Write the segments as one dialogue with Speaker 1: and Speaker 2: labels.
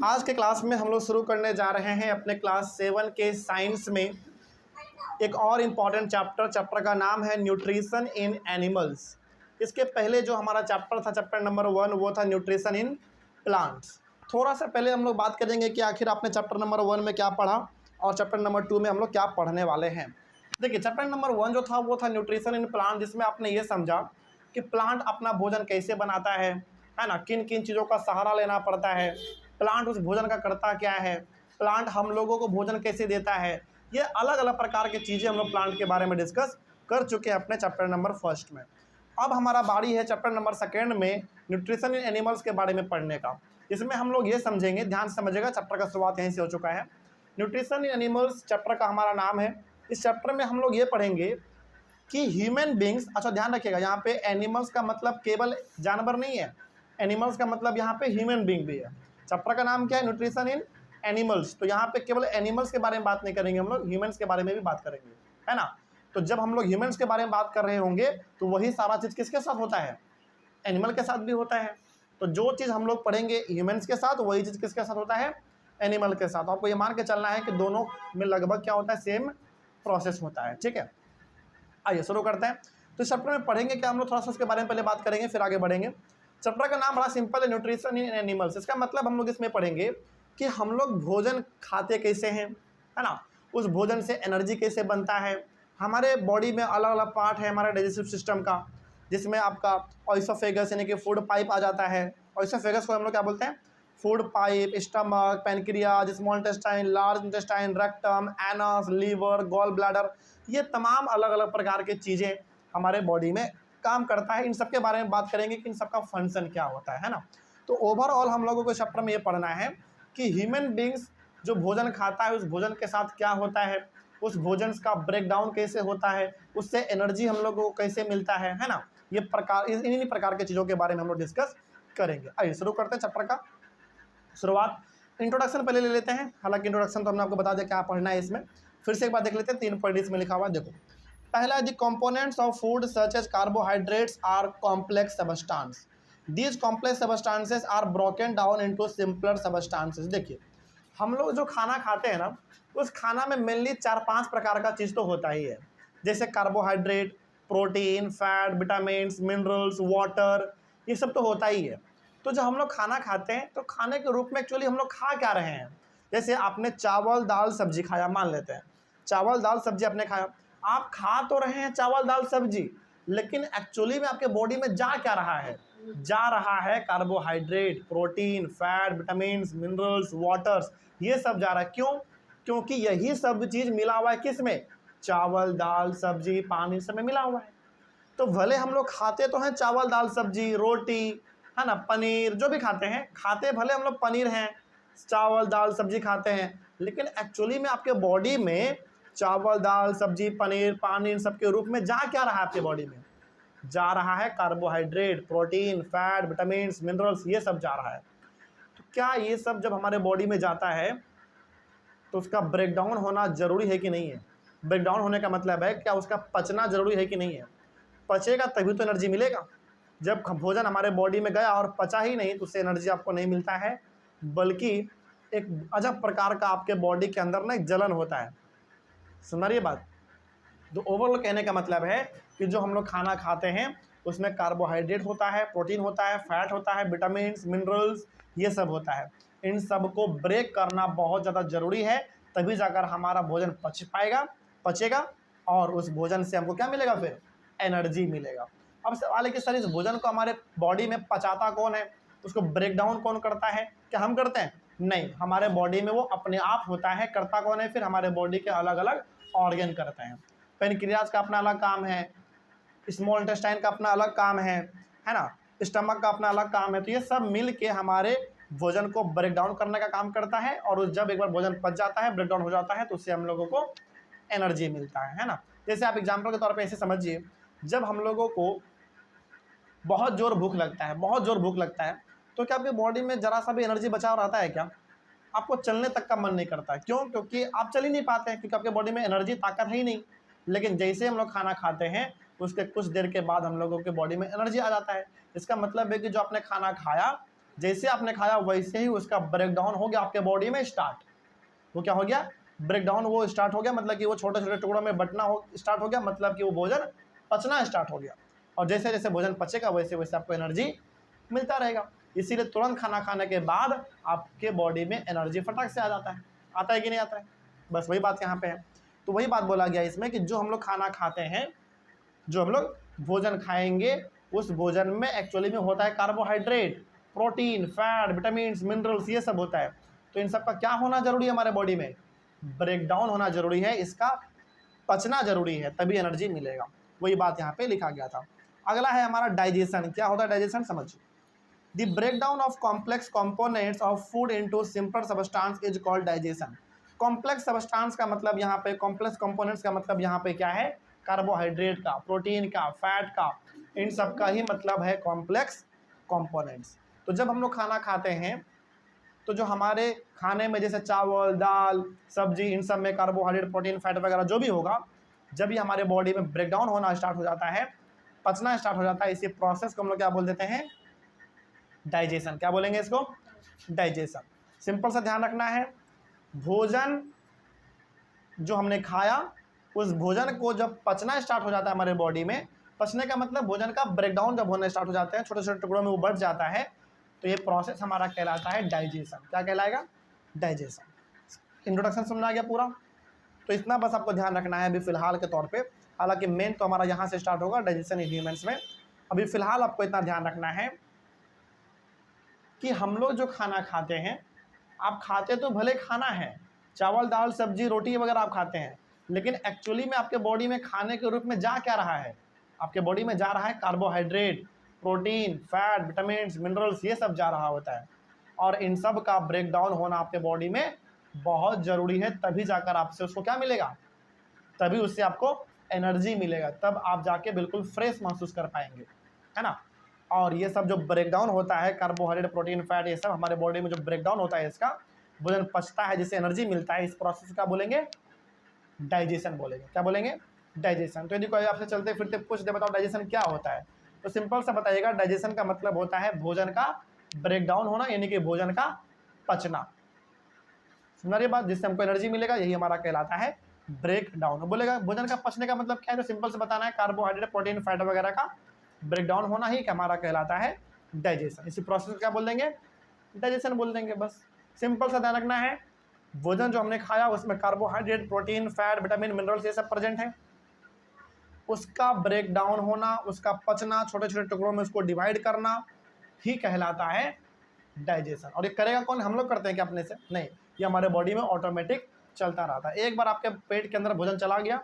Speaker 1: आज के क्लास में हम लोग शुरू करने जा रहे हैं अपने क्लास 7 के साइंस में एक और इम्पॉर्टेंट चैप्टर का नाम है न्यूट्रिशन इन एनिमल्स। इसके पहले जो हमारा चैप्टर था चैप्टर नंबर 1 वो था न्यूट्रिशन इन प्लांट्स। थोड़ा सा पहले हम लोग बात करेंगे कि आखिर आपने चैप्टर नंबर 1 में क्या पढ़ा और चैप्टर नंबर 2 में हम लोग क्या पढ़ने वाले हैं। देखिए चैप्टर नंबर 1 जो था वो था न्यूट्रिशन इन प्लांट, जिसमें आपने ये समझा कि प्लांट अपना भोजन कैसे बनाता है ना, किन किन चीज़ों का सहारा लेना पड़ता है, प्लांट उस भोजन का करता क्या है, प्लांट हम लोगों को भोजन कैसे देता है। ये अलग अलग प्रकार की चीज़ें हम लोग प्लांट के बारे में डिस्कस कर चुके हैं अपने चैप्टर नंबर 1 में। अब हमारा बारी है चैप्टर नंबर 2 में न्यूट्रिशन इन एनिमल्स के बारे में पढ़ने का। इसमें हम लोग ये समझेंगे, ध्यान से समझिएगा, चैप्टर का शुरुआत यहीं से हो चुका है। न्यूट्रिशन इन एनिमल्स चैप्टर का हमारा नाम है। इस चैप्टर में हम लोग ये पढ़ेंगे कि ह्यूमन बींग्स, अच्छा ध्यान रखिएगा, यहाँ पे एनिमल्स का मतलब केवल जानवर नहीं है, एनिमल्स का मतलब यहाँ पे ह्यूमन बींग भी है। चैप्टर का नाम क्या है? Nutrition in animals. तो यहाँ पे केवल एनिमल्स के बारे में बात नहीं करेंगे, हम लोग ह्यूमन्स के बारे में भी बात करेंगे, है ना। तो जब हम लोग ह्यूमन्स के बारे में बात कर रहे होंगे तो वही सारा चीज़ किसके साथ होता है? एनिमल के साथ भी होता है। तो जो चीज़ हम लोग पढ़ेंगे ह्यूमन्स के साथ, वही चीज़ किसके साथ होता है? एनिमल के साथ। आपको ये मान के चलना है कि दोनों में लगभग क्या होता है? सेम प्रोसेस होता है, ठीक है। आइए शुरू करते हैं। तो इस चैप्टर में पढ़ेंगे क्या हम लोग, थोड़ा सा उसके बारे में पहले बात करेंगे फिर आगे बढ़ेंगे। चैप्टर का नाम बड़ा सिंपल है, न्यूट्रिशन इन एनिमल्स। इसका मतलब हम लोग इसमें पढ़ेंगे कि हम लोग भोजन खाते कैसे हैं, है ना, उस भोजन से एनर्जी कैसे बनता है। हमारे बॉडी में अलग अलग पार्ट है हमारे डाइजेस्टिव सिस्टम का, जिसमें आपका ऑइसोफेगस यानी कि फूड पाइप आ जाता है। ऑइसोफेगस को हम लोग क्या बोलते हैं? Food pipe, stomach, pancreas, small intestine, large intestine, rectum, anus, liver, gall bladder, ये तमाम अलग अलग प्रकार की चीज़ें हमारे बॉडी में काम करता है। इन सब के बारे में बात करेंगे कि इन सब का फंक्शन क्या होता है ना। तो ओवरऑल हम लोगों को चैप्टर में ये पढ़ना है कि ह्यूमन बींग्स जो भोजन खाता है उस भोजन के साथ क्या होता है, उस भोजन का ब्रेक डाउन कैसे होता है, उससे एनर्जी हम लोगों को कैसे मिलता है ना। ये प्रकार इन्हीं प्रकार की चीज़ों के बारे में हम लोग डिस्कस करेंगे। आइए शुरू करते हैं चैप्टर का शुरुआत। इंट्रोडक्शन पहले ले लेते हैं, हालांकि इंट्रोडक्शन तो हमने आपको बता दिया क्या पढ़ना है इसमें। फिर से एक बार देख लेते हैं, 3 पॉइंट इसमें लिखा हुआ है। देखो पहला है the components of food such as carbohydrates are complex substance, these complex substances are broken down into simpler substances. देखिए हम लोग जो खाना खाते हैं ना, उस खाना में मेनली 4-5 प्रकार का चीज़ तो होता ही है, जैसे carbohydrate, protein, fat, vitamins, minerals, water, ये सब तो होता ही है। तो जब हम लोग खाना खाते हैं तो खाने के रूप में एक्चुअली हम लोग खा क्या रहे हैं? जैसे आपने चावल दाल सब्जी खाया, मान लेते हैं चावल दाल सब्जी आपने खाया, आप खा तो रहे हैं चावल दाल सब्जी, लेकिन एक्चुअली में आपके बॉडी में जा क्या रहा है? जा रहा है carbohydrate, protein, fat, vitamins, minerals, waters, ये सब जा रहा है। क्यों? क्योंकि यही सब चीज़ मिला हुआ है किस में? चावल दाल सब्जी पानी सब में मिला हुआ है। तो भले हम लोग खाते तो हैं चावल दाल सब्जी रोटी, है ना, पनीर, जो भी खाते हैं, खाते भले हम लोग पनीर हैं, चावल दाल सब्जी खाते हैं, लेकिन एक्चुअली में आपके बॉडी में चावल दाल सब्जी पनीर पानी इन सब के रूप में जा क्या रहा है? आपके बॉडी में जा रहा है carbohydrate, protein, fat, vitamins, minerals, ये सब जा रहा है। तो क्या ये सब जब हमारे बॉडी में जाता है तो उसका ब्रेकडाउन होना ज़रूरी है कि नहीं है? ब्रेकडाउन होने का मतलब है क्या उसका पचना ज़रूरी है कि नहीं है? पचेगा तभी तो एनर्जी मिलेगा। जब भोजन हमारे बॉडी में गया और पचा ही नहीं तो उससे एनर्जी आपको नहीं मिलता है, बल्कि एक अजब प्रकार का आपके बॉडी के अंदर ना एक जलन होता है। सुन रही है बात? तो ओवरऑल कहने का मतलब है कि जो हम लोग खाना खाते हैं उसमें कार्बोहाइड्रेट होता है, प्रोटीन होता है, फैट होता है, विटामिन्स, मिनरल्स, ये सब होता है। इन सब को ब्रेक करना बहुत ज़्यादा ज़रूरी है, तभी जाकर हमारा भोजन पचेगा और उस भोजन से हमको क्या मिलेगा? फिर एनर्जी मिलेगा। अब सवाल है कि सर इस भोजन को हमारे बॉडी में पचाता कौन है? उसको ब्रेक डाउन कौन करता है? क्या हम करते हैं? नहीं, हमारे बॉडी में वो अपने आप होता है। करता कौन है? फिर हमारे बॉडी के अलग अलग ऑर्गन करते हैं। पैनक्रियाज का अपना अलग काम है, स्मॉल इंटेस्टाइन का अपना अलग काम है ना, स्टमक का अपना अलग काम है। तो ये सब मिल के हमारे भोजन को ब्रेक डाउन करने का काम करता है, और जब एक बार भोजन पच जाता है, ब्रेक डाउन हो जाता है, तो उससे हम लोगों को एनर्जी मिलता है ना। जैसे आप एग्जाम्पल के तौर पे ऐसे समझिए, जब हम लोगों को बहुत जोर भूख लगता है, तो क्या आपकी बॉडी में ज़रा सा भी एनर्जी बचा रहता है क्या? आपको चलने तक का मन नहीं करता है। क्यों? क्योंकि आप चल ही नहीं पाते हैं, क्योंकि आपके बॉडी में एनर्जी, ताकत है ही नहीं। लेकिन जैसे हम लोग खाना खाते हैं उसके कुछ देर के बाद हम लोगों के बॉडी में एनर्जी आ जाता है। इसका मतलब है कि जो आपने खाना खाया जैसे आपने खाया वैसे ही उसका ब्रेक डाउन हो गया आपके बॉडी में स्टार्ट। वो क्या हो गया? ब्रेक डाउन वो स्टार्ट हो गया, मतलब कि वो छोटे छोटे टुकड़ों में बंटना हो स्टार्ट हो गया, मतलब कि वो भोजन पचना स्टार्ट हो गया। और जैसे जैसे भोजन पचेगा वैसे वैसे आपको एनर्जी मिलता रहेगा। इसीलिए तुरंत खाना खाने के बाद आपके बॉडी में एनर्जी फटाक से आ जाता है। आता है कि नहीं आता है? बस वही बात यहाँ पे है। तो वही बात बोला गया इसमें कि जो हम लोग खाना खाते हैं, जो हम लोग भोजन खाएंगे, उस भोजन में एक्चुअली में होता है carbohydrate, protein, fat, vitamin, minerals, ये सब होता है। तो इन सब का क्या होना जरूरी है हमारे बॉडी में? ब्रेक डाउन होना जरूरी है, इसका पचना जरूरी है, तभी एनर्जी मिलेगा। वही बात यहाँ पे लिखा गया था। अगला है हमारा डाइजेशन। क्या होता है डाइजेशन? समझिए, the breakdown of complex components of food into simple substance is called digestion. Complex substance का मतलब यहाँ पे, कॉम्प्लेक्स कंपोनेंट्स का मतलब यहाँ पे क्या है? कार्बोहाइड्रेट का, प्रोटीन का, फैट का, इन सब का ही मतलब है कॉम्प्लेक्स कंपोनेंट्स। तो जब हम लोग खाना खाते हैं तो जो हमारे खाने में जैसे चावल, दाल, सब्जी, इन सब में कार्बोहाइड्रेट, प्रोटीन, फैट वगैरह जो भी होगा, जब भी हमारे बॉडी में ब्रेकडाउन होना स्टार्ट हो जाता है, पचना स्टार्ट हो जाता है, इसी प्रोसेस को हम लोग क्या बोल देते हैं? डाइजेशन। क्या बोलेंगे इसको? डाइजेशन। सिंपल सा ध्यान रखना है, भोजन जो हमने खाया, उस भोजन को जब पचना स्टार्ट हो जाता है हमारे बॉडी में, पचने का मतलब भोजन का ब्रेकडाउन जब होने स्टार्ट हो जाते हैं, छोटे छोटे टुकड़ों में वो बढ़ जाता है, तो ये प्रोसेस हमारा कहलाता है डाइजेशन। क्या कहलाएगा? डाइजेशन। इंट्रोडक्शन समझ आ गया पूरा? तो इतना बस आपको ध्यान रखना है अभी फिलहाल के तौर पे। हालांकि मेन तो हमारा यहाँ से स्टार्ट होगा डाइजेशन इन ह्यूमंस में। अभी फिलहाल आपको इतना ध्यान रखना है कि हम लोग जो खाना खाते हैं, आप खाते तो भले खाना है, चावल, दाल, सब्जी, रोटी वगैरह आप खाते हैं, लेकिन एक्चुअली में आपके बॉडी में खाने के रूप में जा क्या रहा है? आपके बॉडी में जा रहा है carbohydrate, protein, fat, vitamin, minerals, ये सब जा रहा होता है। और इन सब का ब्रेक डाउन होना आपके बॉडी में बहुत ज़रूरी है, तभी जाकर आपसे उसको क्या मिलेगा? तभी उससे आपको एनर्जी मिलेगा, तब आप जाके बिल्कुल फ्रेश महसूस कर पाएंगे, है ना। और ये सब जो ब्रेकडाउन होता है, कार्बोहाइड्रेट, प्रोटीन, फैट, ये सब हमारे बॉडी में जो ब्रेकडाउन होता है, इसका भोजन पचता है जिससे एनर्जी मिलता है, इस प्रोसेस का बोलेंगे डाइजेशन बोलेंगे। क्या बोलेंगे? डाइजेशन। तो यदि कोई आपसे चलते फिरते पूछ दे बताओ डाइजेशन क्या होता है, तो सिंपल सा बताइएगा, डाइजेशन का मतलब होता है भोजन का ब्रेकडाउन होना, यानी कि भोजन का पचना। सुना रही बात? जिससे हमको एनर्जी मिलेगा, यही हमारा कहलाता है ब्रेक डाउन। बोलेगा भोजन का पचने का मतलब क्या है, तो सिंपल से बताना है, कार्बोहाइड्रेट, प्रोटीन, फैट वगैरह का ब्रेक डाउन होना ही हमारा कहलाता है डाइजेशन। इसी प्रोसेस क्या बोल देंगे? डाइजेशन बोल देंगे। बस सिंपल सा ध्यान रखना है, भोजन जो हमने खाया उसमें carbohydrate, protein, fat, vitamin, minerals ये सब प्रेजेंट है, उसका ब्रेक डाउन होना, उसका पचना, छोटे छोटे टुकड़ों में उसको डिवाइड करना ही कहलाता है डाइजेशन। और ये करेगा कौन? हम लोग करते हैं क्या अपने से? नहीं, ये हमारे बॉडी में ऑटोमेटिक चलता रहता है। एक बार आपके पेट के अंदर भोजन चला गया,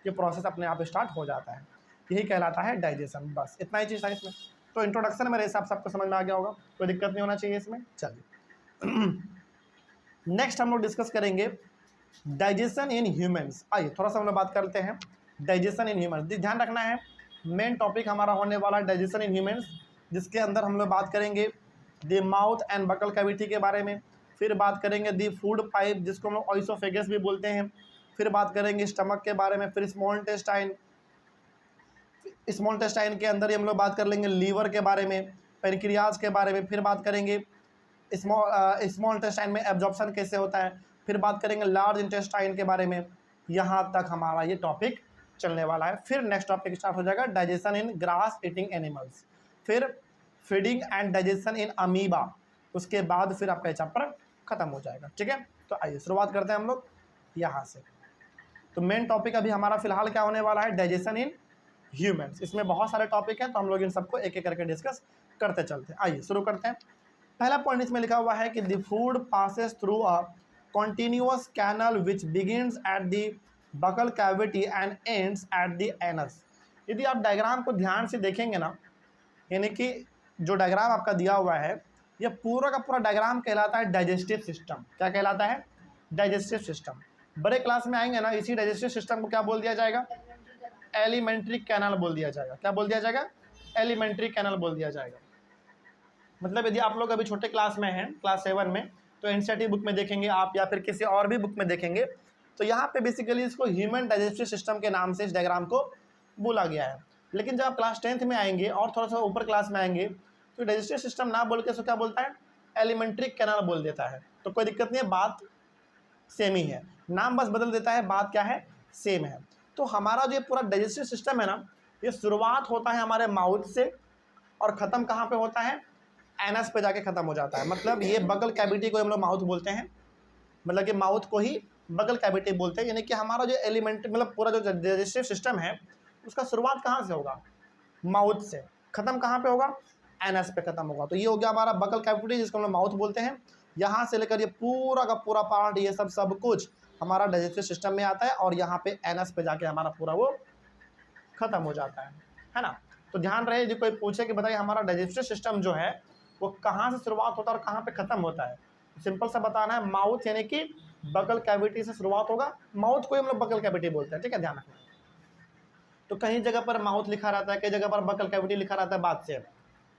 Speaker 1: ये प्रोसेस अपने आप स्टार्ट हो जाता है, यही कहलाता है डाइजेशन। बस इतना ही चीज़ है इसमें। तो इंट्रोडक्शन मेरे हिसाब से आपको समझ में आ गया होगा, कोई दिक्कत नहीं होना चाहिए इसमें। चलिए नेक्स्ट हम लोग डिस्कस करेंगे डाइजेशन इन ह्यूमंस। आइए थोड़ा सा हम लोग बात करते हैं डाइजेशन इन ह्यूमंस। ध्यान रखना है, मेन टॉपिक हमारा होने वाला है डाइजेशन इन ह्यूमंस, जिसके अंदर हम लोग बात करेंगे the mouth and buccal cavity के बारे में, फिर बात करेंगे दी फूड पाइप जिसको हम लोग ऑइसोफेगस भी बोलते हैं, फिर बात करेंगे स्टमक के बारे में, फिर स्मॉल इंटेस्टाइन, स्मॉल इंटेस्टाइन के अंदर ही हम लोग बात कर लेंगे लीवर के बारे में, पेनक्रियाज के बारे में, फिर बात करेंगे स्मॉल इंटेस्टाइन में एब्जॉर्प्शन कैसे होता है, फिर बात करेंगे लार्ज इंटेस्टाइन के बारे में। यहाँ तक हमारा ये टॉपिक चलने वाला है। फिर नेक्स्ट टॉपिक स्टार्ट हो जाएगा digestion in grass eating animals, फिर feeding and digestion in amoeba, उसके बाद फिर आपका चैप्टर खत्म हो जाएगा। ठीक है, तो आइए शुरुआत करते हैं हम लोग यहाँ से। तो मेन टॉपिक अभी हमारा फिलहाल क्या होने वाला है? Digestion in humans. इसमें बहुत सारे टॉपिक हैं, तो हम लोग इन सबको एक एक करके डिस्कस करते चलते हैं। आइए शुरू करते हैं। पहला पॉइंट इसमें लिखा हुआ है कि the food passes through a continuous canal which begins at the buccal cavity and ends at the anus. यदि आप डायग्राम को ध्यान से देखेंगे ना, यानी कि जो डायग्राम आपका दिया हुआ है, यह पूरा का पूरा डायग्राम कहलाता है डाइजेस्टिव सिस्टम। क्या कहलाता है? Digestive system. बड़े क्लास में आएंगे ना, इसी डाइजेस्टिव सिस्टम को क्या बोल दिया जाएगा? एलिमेंट्री कैनल बोल दिया जाएगा। क्या बोल दिया जाएगा? एलिमेंट्री कैनल बोल दिया जाएगा। मतलब यदि आप लोग अभी छोटे क्लास में हैं, क्लास 7 में, तो एनसीईआरटी बुक में देखेंगे आप या फिर किसी और भी बुक में देखेंगे, तो यहाँ पे बेसिकली इसको ह्यूमन डाइजेस्टिव सिस्टम के नाम से इस डायग्राम को बोला गया है। लेकिन जब आप क्लास 10th में आएंगे और थोड़ा सा ऊपर क्लास में आएंगे, तो डाइजेस्टिव सिस्टम ना बोल के इसको क्या बोलता है, एलिमेंट्री कैनाल बोल देता है। तो कोई दिक्कत नहीं है, बात सेम ही है, नाम बस बदल देता है, बात क्या है, सेम है। तो हमारा जो ये पूरा डाइजेस्टिव सिस्टम है ना, ये शुरुआत होता है हमारे माउथ से और ख़त्म कहाँ पे होता है, एनस पे जाके ख़त्म हो जाता है। मतलब ये बगल कैविटी को हम लोग माउथ बोलते हैं, मतलब कि माउथ को ही बगल कैविटी बोलते हैं। यानी कि हमारा जो एलिमेंट मतलब पूरा जो डाइजेस्टिव सिस्टम है उसका शुरुआत कहाँ से होगा, माउथ से, ख़त्म कहाँ पे होगा, एनस पे ख़त्म होगा। तो ये हो गया हमारा बगल कैविटी जिसको हम लोग माउथ बोलते हैं। यहाँ से लेकर ये पूरा का पूरा पार्ट, ये सब कुछ हमारा डाइजेस्टिव सिस्टम में आता है और यहाँ पे एनस पे जाके हमारा पूरा वो ख़त्म हो जाता है ना। तो ध्यान रहे, जो कोई पूछे कि बताइए हमारा डाइजेस्टिव सिस्टम जो है वो कहाँ से शुरुआत होता है और कहाँ पे ख़त्म होता है, सिंपल सा बताना है, माउथ यानी कि बगल कैविटी से शुरुआत होगा। माउथ को हम लोग बगल कैविटी बोलते हैं, ठीक है, ध्यान रखना। तो कहीं जगह पर माउथ लिखा रहता है, कई जगह पर बगल कैविटी लिखा रहता है,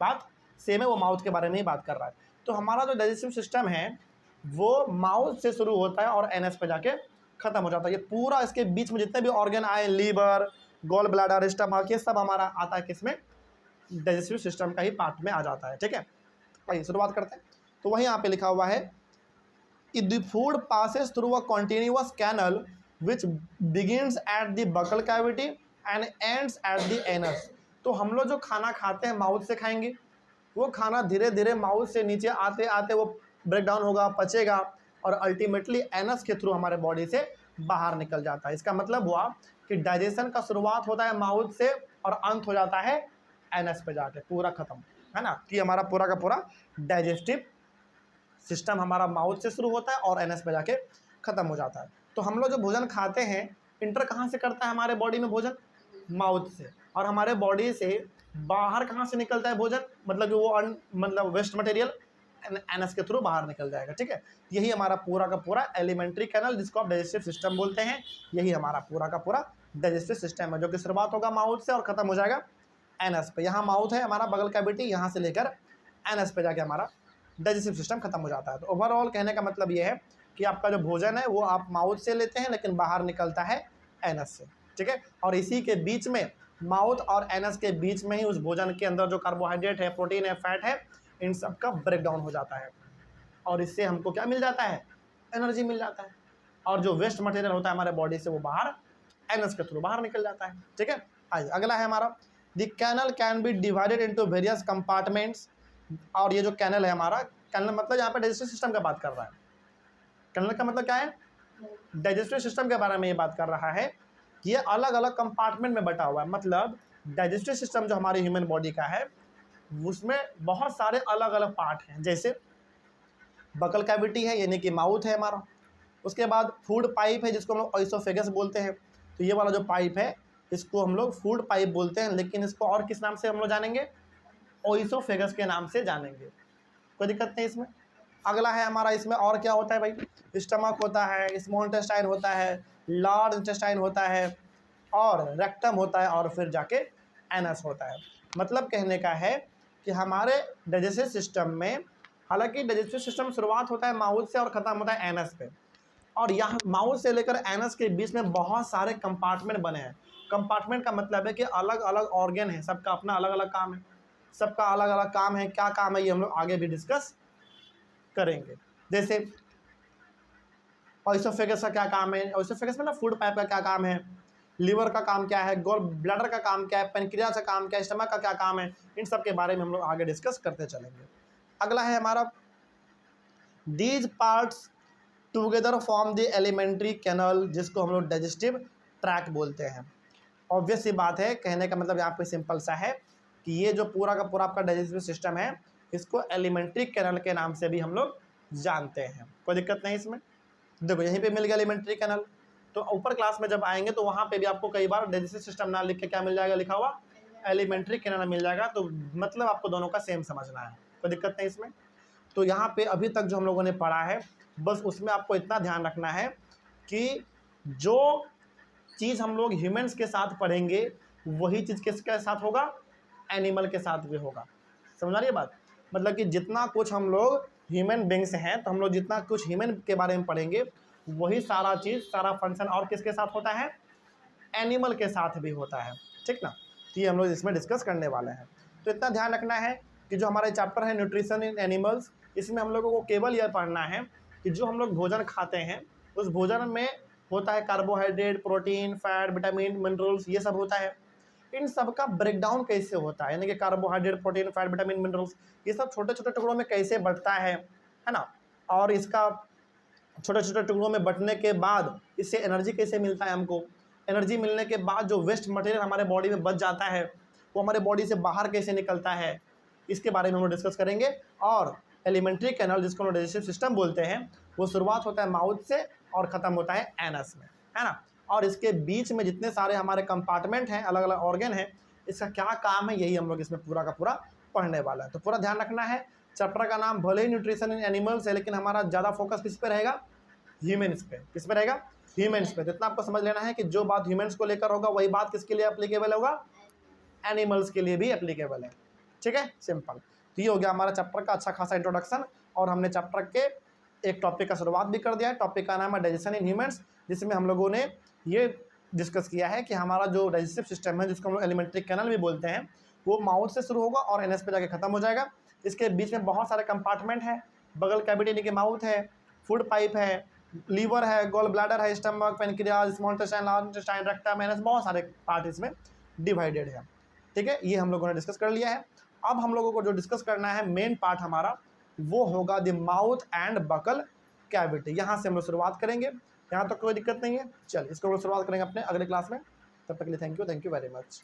Speaker 1: बात सेम है, वो माउथ के बारे में ही बात कर रहा है। तो हमारा जो डाइजेस्टिव सिस्टम है वो माउथ से शुरू होता है और एनएस पे जाके खत्म हो जाता है। ये पूरा इसके बीच में जितने भी ऑर्गन आए, लीवर, गॉल ब्लैडर, स्टमक, ये सब हमारा आता है किसमें, डाइजेस्टिव सिस्टम का ही पार्ट में आ जाता है, ठीक है। आइए शुरुआत करते हैं। तो वही यहाँ पे लिखा हुआ है कि the food passes through a continuous canal which begins at the buccal cavity and ends at the anus. तो हम लोग जो खाना खाते हैं माउथ से खाएंगे, वो खाना धीरे धीरे माउथ से नीचे आते आते वो ब्रेक डाउन होगा, पचेगा और अल्टीमेटली एनस के थ्रू हमारे बॉडी से बाहर निकल जाता है। इसका मतलब हुआ कि डाइजेशन का शुरुआत होता है माउथ से और अंत हो जाता है एनस पे जाके, पूरा खत्म, है ना। कि हमारा पूरा का पूरा डाइजेस्टिव सिस्टम हमारा माउथ से शुरू होता है और एनएस पे जाके खत्म हो जाता है। तो हम लोग जो भोजन खाते हैं, इंटर कहाँ से करता है हमारे बॉडी में भोजन, माउथ से, और हमारे बॉडी से बाहर कहाँ से निकलता है भोजन, मतलब कि वो मतलब वेस्ट मटेरियल एनएस के थ्रू बाहर निकल जाएगा, ठीक है। यही हमारा पूरा का पूरा एलिमेंट्री कैनल जिसको आप डाइजेस्टिव सिस्टम बोलते हैं, यही हमारा पूरा का पूरा डाइजेस्टिव सिस्टम है, जो कि शुरुआत होगा माउथ से और खत्म हो जाएगा एनएस पे। यहाँ माउथ है हमारा बगल कैविटी, यहाँ से लेकर एनएस पे जाके हमारा डाइजेस्टिव सिस्टम खत्म हो जाता है। तो ओवरऑल कहने का मतलब ये है कि आपका जो भोजन है वो आप माउथ से लेते हैं लेकिन बाहर निकलता है एनस से, ठीक है। और इसी के बीच में, माउथ और एनस के बीच में ही उस भोजन के अंदर जो कार्बोहाइड्रेट है, प्रोटीन है, फैट है, इन सब का ब्रेक डाउन हो जाता है और इससे हमको क्या मिल जाता है, एनर्जी मिल जाता है। और जो वेस्ट मटेरियल होता है हमारे बॉडी से वो बाहर एनस के थ्रू बाहर निकल जाता है, ठीक है। आइए अगला है हमारा, the canal can be divided into various compartments. और ये जो कैनल है हमारा, कैनल मतलब यहाँ पे डाइजेस्टिव सिस्टम का बात कर रहा है। कैनल का मतलब क्या है, डाइजेस्टिव सिस्टम के बारे में ये बात कर रहा है कि ये अलग अलग कंपार्टमेंट में बटा हुआ है। मतलब डाइजेस्टिव सिस्टम जो हमारी ह्यूमन बॉडी का है उसमें बहुत सारे अलग अलग पार्ट हैं, जैसे बकल कैविटी है यानी कि माउथ है हमारा, उसके बाद फूड पाइप है जिसको हम लोग ओइसोफेगस बोलते हैं। तो ये वाला जो पाइप है इसको हम लोग फूड पाइप बोलते हैं, लेकिन इसको और किस नाम से हम लोग जानेंगे, ओइसोफेगस के नाम से जानेंगे, कोई दिक्कत नहीं इसमें। अगला है हमारा, इसमें और क्या होता है भाई, स्टमक होता है, स्मॉल इंटेस्टाइन होता है, लार्ज इंटेस्टाइन होता है और रेक्टम होता है और फिर जाके एनस होता है। मतलब कहने का है कि हमारे डाइजेस्टिव सिस्टम में, हालांकि डाइजेस्टिव सिस्टम शुरुआत होता है माउथ से और ख़त्म होता है एनस पे, और यहाँ माउथ से लेकर एनस के बीच में बहुत सारे कंपार्टमेंट बने हैं। कंपार्टमेंट का मतलब है कि अलग अलग ऑर्गन है, सबका अपना अलग अलग काम है, सबका अलग अलग काम है। क्या काम है ये हम लोग आगे भी डिस्कस करेंगे। जैसे ओइसोफेगस का क्या काम है, ओइसोफेगस में ना फूड पाइप का क्या काम है, लीवर का काम क्या है, गॉल ब्लैडर का काम क्या है, पेनक्रियास का काम क्या है, स्टमक का क्या काम है, इन सब के बारे में हम लोग आगे डिस्कस करते चलेंगे। अगला है हमारा, these parts together form the elementary canal जिसको हम लोग डाइजेस्टिव ट्रैक बोलते हैं। ऑब्वियस सी बात है, कहने का मतलब यहाँ पे सिंपल सा है कि ये जो पूरा का पूरा आपका डाइजेस्टिव सिस्टम है इसको एलिमेंट्री कैनल के नाम से भी हम लोग जानते हैं, कोई दिक्कत नहीं इसमें। देखो यहीं पे मिल गया एलिमेंट्री कैनल, तो ऊपर क्लास में जब आएंगे तो वहाँ पे भी आपको कई बार डाइजेस्टिव सिस्टम ना लिख के क्या मिल जाएगा, लिखा हुआ एलिमेंट्री कैनल मिल जाएगा। तो मतलब आपको दोनों का सेम समझना है, कोई दिक्कत नहीं इसमें। तो यहाँ पे अभी तक जो हम लोगों ने पढ़ा है बस उसमें आपको इतना ध्यान रखना है कि जो चीज़ हम लोग ह्यूमंस के साथ पढ़ेंगे वही चीज़ किसके साथ होगा, एनिमल के साथ भी होगा। समझ आ रही है बात, मतलब कि जितना कुछ हम लोग ह्यूमन बींग्स हैं तो हम लोग जितना कुछ ह्यूमन के बारे में पढ़ेंगे वही सारा चीज़, सारा फंक्शन और किसके साथ होता है, एनिमल के साथ भी होता है, ठीक ना। तो ये हम लोग इसमें डिस्कस करने वाले हैं। तो इतना ध्यान रखना है कि जो हमारा चैप्टर है न्यूट्रिशन इन एनिमल्स, इसमें हम लोगों को केवल यह पढ़ना है कि जो हम लोग भोजन खाते हैं उस भोजन में होता है carbohydrate, protein, fat, vitamin, minerals, ये सब होता है। इन सब का ब्रेकडाउन कैसे होता है, यानी कि carbohydrate, protein, fat, vitamin, minerals, ये सब छोटे छोटे टुकड़ों में कैसे बढ़ता है ना। और इसका छोटे छोटे टुकड़ों में बंटने के बाद इससे एनर्जी कैसे मिलता है हमको। एनर्जी मिलने के बाद जो वेस्ट मटेरियल हमारे बॉडी में बच जाता है वो हमारे बॉडी से बाहर कैसे निकलता है, इसके बारे में हम लोग डिस्कस करेंगे। और एलिमेंट्री कैनल, जिसको हम डाइजेस्टिव सिस्टम बोलते हैं, वो शुरुआत होता है माउथ से और ख़त्म होता है एनस में, है ना। और इसके बीच में जितने सारे हमारे कंपार्टमेंट हैं, अलग अलग ऑर्गन हैं, इसका क्या काम है, यही हम लोग इसमें पूरा का पूरा पढ़ने वाला है। तो पूरा ध्यान रखना है। चैप्टर का नाम भले ही न्यूट्रिशन इन एनिमल्स है, लेकिन हमारा ज़्यादा फोकस किस पे रहेगा, ह्यूमन्स पे। किस पे रहेगा, ह्यूमन्स पे। तो इतना आपको समझ लेना है कि जो बात ह्यूमन्स को लेकर होगा वही बात किसके लिए एप्लीकेबल होगा, एनिमल्स के लिए भी एप्लीकेबल है। ठीक है, सिंपल। तो ये हो गया हमारा चैप्टर का अच्छा खासा इंट्रोडक्शन। और हमने चैप्टर के एक टॉपिक का शुरुआत भी कर दिया है। टॉपिक का नाम है डाइजेशन इन ह्यूमन्स, जिसमें हम लोगों ने ये डिस्कस किया है कि हमारा जो डाइजेस्टिव सिस्टम है, जिसको हम लोग एलिमेंट्री कैनल भी बोलते हैं, वो माउथ से शुरू होगा और एनएस पे जाके खत्म हो जाएगा। इसके बीच में बहुत सारे कंपार्टमेंट हैं। बगल कैविटी यानी कि माउथ है, फूड पाइप है, लीवर है, गॉल ब्लैडर है, stomach, pancreas, small intestine, large intestine, rectum, anus, बहुत सारे पार्ट इसमें डिवाइडेड है। ठीक है, ये हम लोगों ने डिस्कस कर लिया है। अब हम लोगों को जो डिस्कस करना है मेन पार्ट हमारा, वो होगा the mouth and buccal cavity. यहाँ से हम लोग शुरुआत करेंगे। यहाँ तक कोई दिक्कत नहीं है। चल, इसको हम लोग शुरुआत करेंगे अपने अगले क्लास में। तब तक के लिए थैंक यू वेरी मच।